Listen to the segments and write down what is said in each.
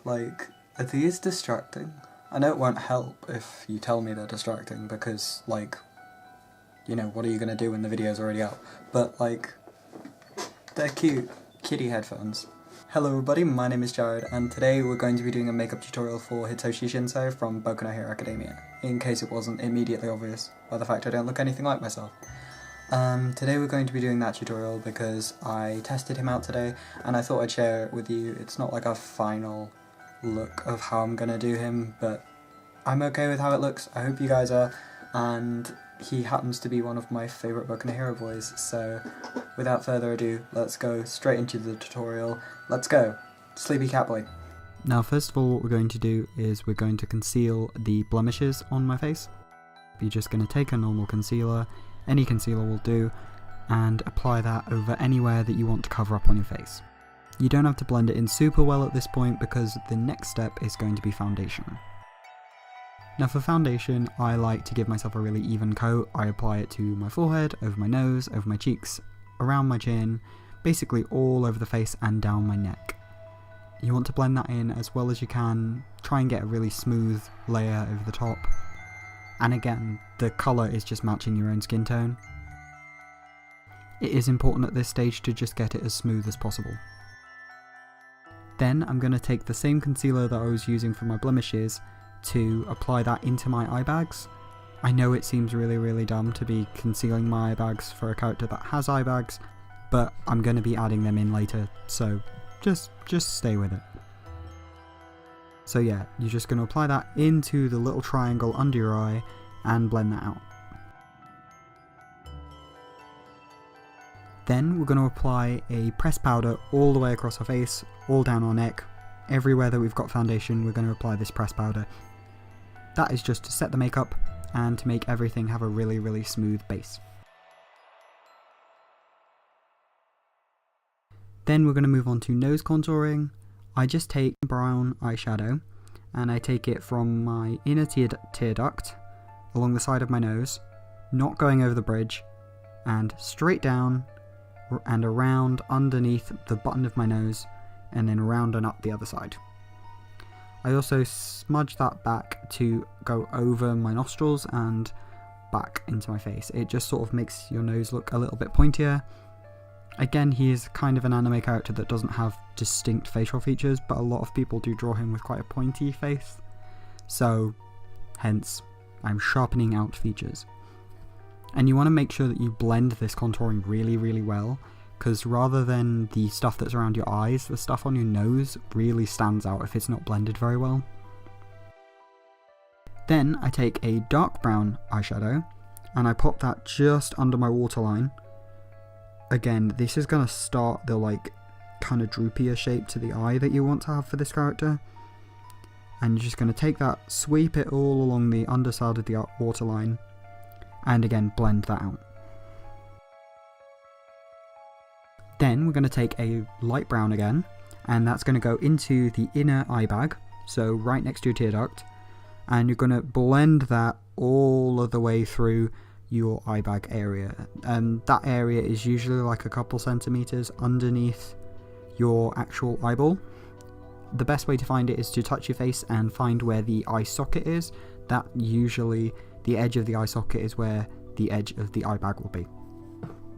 Like, are these distracting? I know it won't help if you tell me they're distracting because, like, you know, what are you going to do when the video's already out? But, like, they're cute kitty headphones. Hello everybody, my name is Jared, and today we're going to be doing a makeup tutorial for Hitoshi Shinsou from Boku no Hero Academia, in case it wasn't immediately obvious by the fact I don't look anything like myself. Today we're going to be doing that tutorial because I tested him out today, and I thought I'd share it with you. It's not like a final look of how I'm gonna do him, but I'm okay with how it looks. I hope you guys are, and he happens to be one of my favourite Boku no Hero boys, so without further ado, let's go straight into the tutorial. Let's go! Sleepy Cat Boy. Now first of all, what we're going to do is we're going to conceal the blemishes on my face. You're just going to take a normal concealer, any concealer will do, and apply that over anywhere that you want to cover up on your face. You don't have to blend it in super well at this point because the next step is going to be foundation. Now for foundation, I like to give myself a really even coat. I apply it to my forehead, over my nose, over my cheeks, around my chin, basically all over the face and down my neck. You want to blend that in as well as you can, try and get a really smooth layer over the top. And again, the colour is just matching your own skin tone. It is important at this stage to just get it as smooth as possible. Then I'm going to take the same concealer that I was using for my blemishes to apply that into my eye bags. I know it seems really dumb to be concealing my eye bags for a character that has eye bags, but I'm going to be adding them in later, so just stay with it. So yeah, you're just going to apply that into the little triangle under your eye and blend that out. Then we're going to apply a pressed powder all the way across our face, all down our neck. Everywhere that we've got foundation, we're going to apply this pressed powder. That is just to set the makeup and to make everything have a really smooth base. Then we're going to move on to nose contouring. I just take brown eyeshadow and I take it from my inner tear duct along the side of my nose, not going over the bridge, and straight down and around underneath the button of my nose, and then around and up the other side. I also smudge that back to go over my nostrils and back into my face. It just sort of makes your nose look a little bit pointier. Again, he is kind of an anime character that doesn't have distinct facial features, but a lot of people do draw him with quite a pointy face. So, hence, I'm sharpening out features. And you want to make sure that you blend this contouring really well, because rather than the stuff that's around your eyes, the stuff on your nose really stands out if it's not blended very well. Then I take a dark brown eyeshadow and I pop that just under my waterline. Again, this is going to start the like kind of droopier shape to the eye that you want to have for this character. And you're just going to take that, sweep it all along the underside of the waterline, and again blend that out. Then we're going to take a light brown again, and that's going to go into the inner eye bag, so right next to your tear duct, and you're going to blend that all of the way through your eye bag area. And that area is usually like a couple centimeters underneath your actual eyeball. The best way to find it is to touch your face and find where the eye socket is. That usually, the edge of the eye socket is where the edge of the eye bag will be,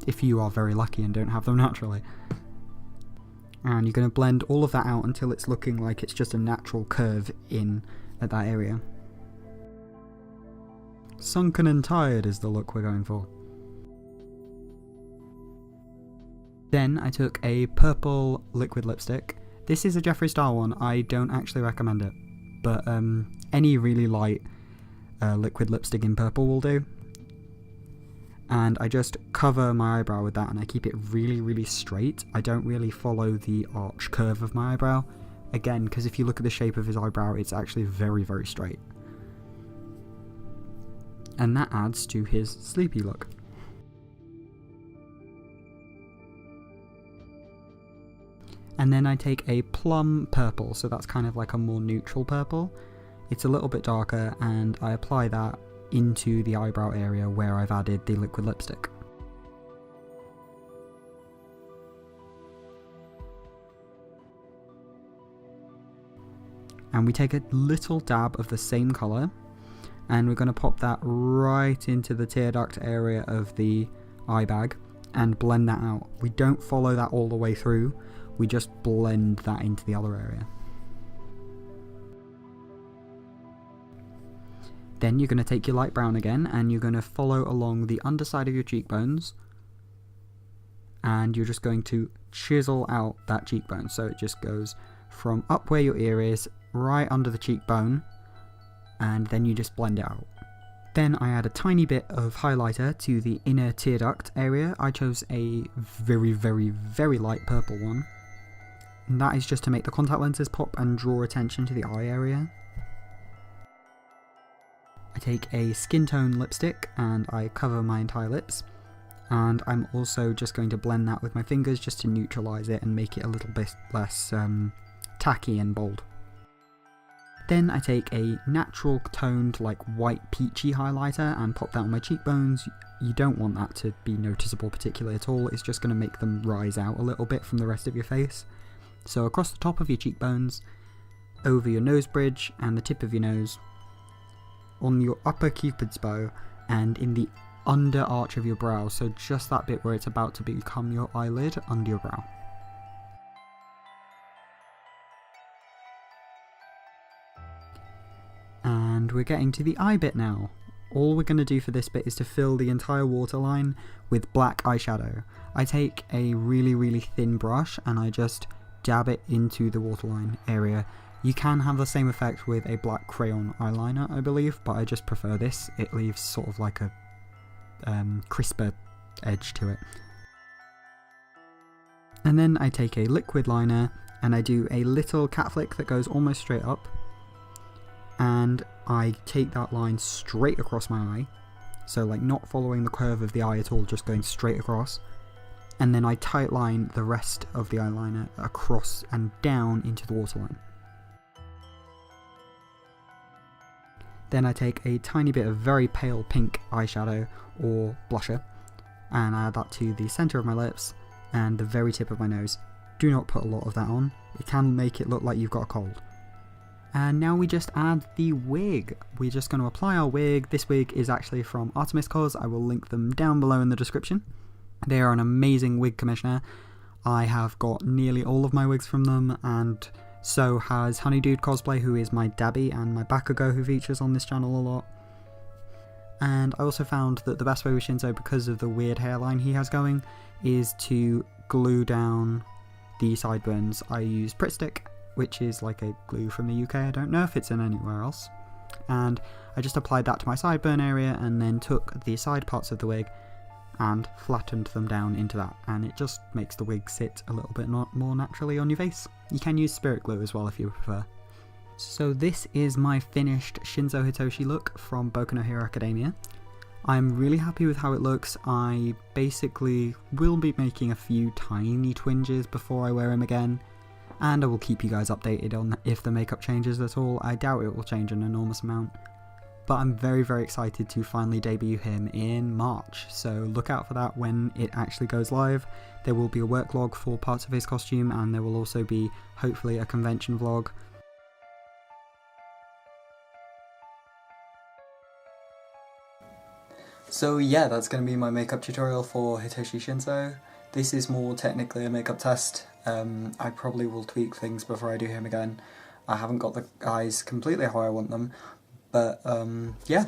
if you are very lucky and don't have them naturally. And you're going to blend all of that out until it's looking like it's just a natural curve in at that area. Sunken and tired is the look we're going for. Then I took a purple liquid lipstick. This is a Jeffree Star one. I don't actually recommend it, but any really light liquid lipstick in purple will do. And I just cover my eyebrow with that, and I keep it really straight. I don't really follow the arch curve of my eyebrow. Again, because if you look at the shape of his eyebrow, it's actually very straight. And that adds to his sleepy look. And then I take a plum purple, so that's kind of like a more neutral purple. It's a little bit darker, and I apply that into the eyebrow area where I've added the liquid lipstick. And we take a little dab of the same colour, and we're going to pop that right into the tear duct area of the eye bag and blend that out. We don't follow that all the way through, we just blend that into the other area. Then you're going to take your light brown again and you're going to follow along the underside of your cheekbones, and you're just going to chisel out that cheekbone. So it just goes from up where your ear is, right under the cheekbone, and then you just blend it out. Then I add a tiny bit of highlighter to the inner tear duct area. I chose a very, very, very light purple one. And that is just to make the contact lenses pop and draw attention to the eye area. I take a skin tone lipstick and I cover my entire lips. And I'm also just going to blend that with my fingers just to neutralise it and make it a little bit less tacky and bold. Then I take a natural toned like white peachy highlighter and pop that on my cheekbones. You don't want that to be noticeable particularly at all, it's just going to make them rise out a little bit from the rest of your face. So across the top of your cheekbones, over your nose bridge and the tip of your nose, on your upper cupid's bow, and in the under arch of your brow, so just that bit where it's about to become your eyelid under your brow. And we're getting to the eye bit now. All we're going to do for this bit is to fill the entire waterline with black eyeshadow. I take a really, really thin brush and I just dab it into the waterline area. You can have the same effect with a black crayon eyeliner, I believe, but I just prefer this. It leaves sort of like a crisper edge to it. And then I take a liquid liner and I do a little cat flick that goes almost straight up. And I take that line straight across my eye, so like not following the curve of the eye at all, just going straight across, and then I tight line the rest of the eyeliner across and down into the waterline. Then I take a tiny bit of very pale pink eyeshadow or blusher and I add that to the centre of my lips and the very tip of my nose. Do not put a lot of that on, it can make it look like you've got a cold. And now we just add the wig. We're just going to apply our wig. This wig is actually from Artemis Cos. I will link them down below in the description. They are an amazing wig commissioner. I have got nearly all of my wigs from them, and so has Honeydude Cosplay, who is my dabby, and my Bakugo, who features on this channel a lot. And I also found that the best way with Shinso, because of the weird hairline he has going, is to glue down the sideburns. I use Pritt Stick, which is like a glue from the UK, I don't know if it's in anywhere else. And I just applied that to my sideburn area and then took the side parts of the wig and flattened them down into that, and it just makes the wig sit a little bit more naturally on your face. You can use spirit glue as well if you prefer. So this is my finished Shinso Hitoshi look from Boku no Hero Academia. I'm really happy with how it looks. I basically will be making a few tiny twinges before I wear him again, and I will keep you guys updated on if the makeup changes at all. I doubt it will change an enormous amount, but I'm very, very excited to finally debut him in March, so look out for that when it actually goes live. There will be a work log for parts of his costume, and there will also be, hopefully, a convention vlog. So yeah, that's going to be my makeup tutorial for Hitoshi Shinso. This is more technically a makeup test. I probably will tweak things before I do him again. I haven't got the eyes completely how I want them, but yeah,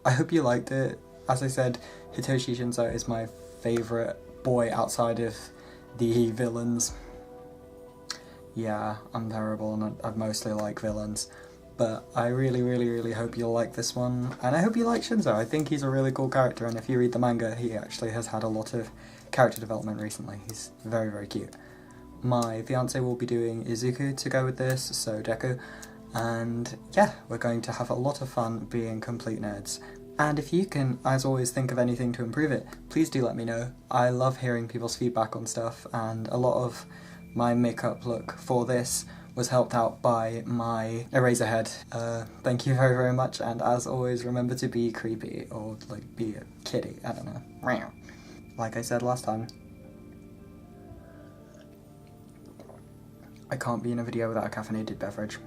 I hope you liked it. As I said, Hitoshi Shinso is my favourite boy outside of the villains. Yeah, I'm terrible and I mostly like villains, but I really, really, really hope you'll like this one, and I hope you like Shinso. I think he's a really cool character, and if you read the manga, he actually has had a lot of character development recently. He's very, very cute. My fiance will be doing Izuku to go with this, so Deku, and yeah, we're going to have a lot of fun being complete nerds. And if you can, as always, think of anything to improve it, please do let me know. I love hearing people's feedback on stuff, and a lot of my makeup look for this was helped out by my eraser head. Thank you very, very much, and as always, remember to be creepy, or like be a kitty, I don't know. Like I said last time, I can't be in a video without a caffeinated beverage.